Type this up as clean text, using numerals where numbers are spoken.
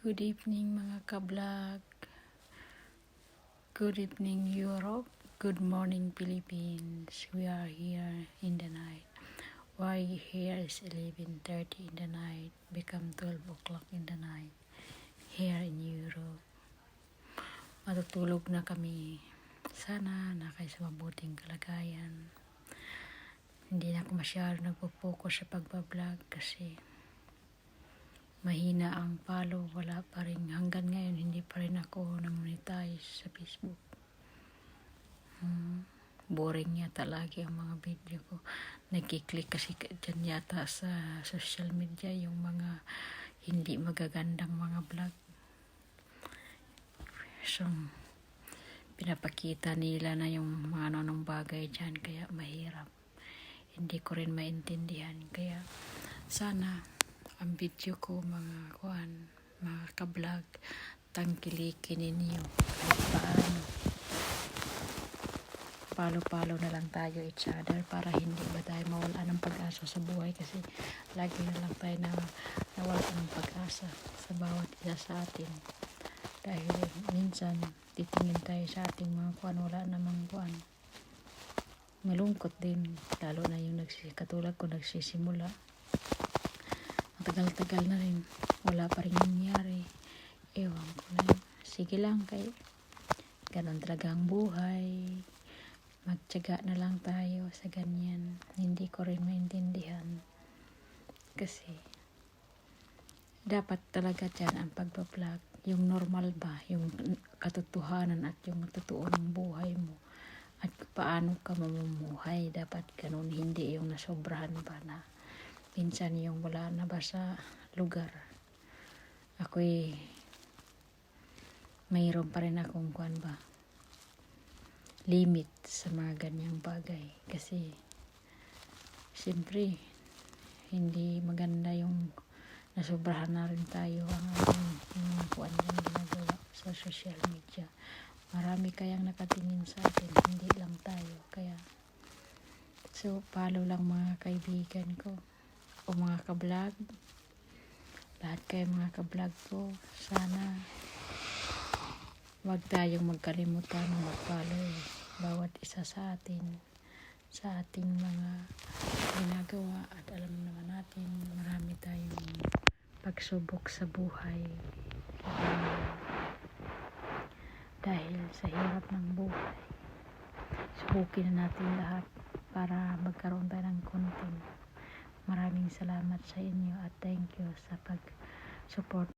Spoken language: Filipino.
Good evening mga ka-vlog. Good evening Europe. Good morning Philippines. We are here in the night. Why here is 11:30 in the night, become 12 o'clock in the night here in Europe. Matutulog na kami. Sana na kayo sa mabuting kalagayan. Hindi na ako masyado nagpo-focus sa pagbablog kasi mahina ang follow, wala pa rin. Hanggang ngayon, hindi pa rin ako na-monetize sa Facebook. Boring yata lagi ang mga video ko. Nagkiklik kasi dyan yata sa social media yung mga hindi magagandang mga vlog. So, pinapakita nila na yung mga anong bagay dyan, kaya mahirap. Hindi ko rin maintindihan. Kaya, sana ang video ko mga ka-vlog, tangkilikin ninyo kahit paano. Palo-palo na lang tayo each other para hindi ba tayo mawala ng pag-asa sa buhay, kasi lagi na lang tayo nawala ng pag-asa sa bawat isa sa atin. Dahil minsan titingin tayo sa ating mga wala namang malungkot din, lalo na yung katulad ko nagsisimula. Tagal-tagal na rin, wala pa rin nangyari. Ewan ko na yun. Sige lang, kay ganun talaga ang buhay. Magtiyaga na lang tayo sa ganyan. Hindi ko rin maintindihan kasi dapat talaga dyan ang pagbablog, yung normal ba, yung katotohanan at yung totoo ng buhay mo at paano ka mamumuhay. Dapat ganun, hindi yung nasobrahan pa na minsan yung wala na ba sa lugar. Ako'y mayroon pa rin akong limit sa mga ganyang bagay. Kasi siyempre hindi maganda yung nasobrahan na rin tayo ang yung ginagawa sa social media. Marami kayang nakatingin sa atin, hindi lang tayo. Kaya so follow lang mga kaibigan ko o mga ka-vlog, lahat kayo mga ka-vlog ko. Sana wag tayong magkalimutan na mag-follow bawat isa sa atin sa ating mga ginagawa. At alam naman natin, marami tayong pagsubok sa buhay, dahil sa hirap ng buhay subukin na natin lahat para magkaroon tayo ng content. Maraming salamat sa inyo at thank you sa pag-support.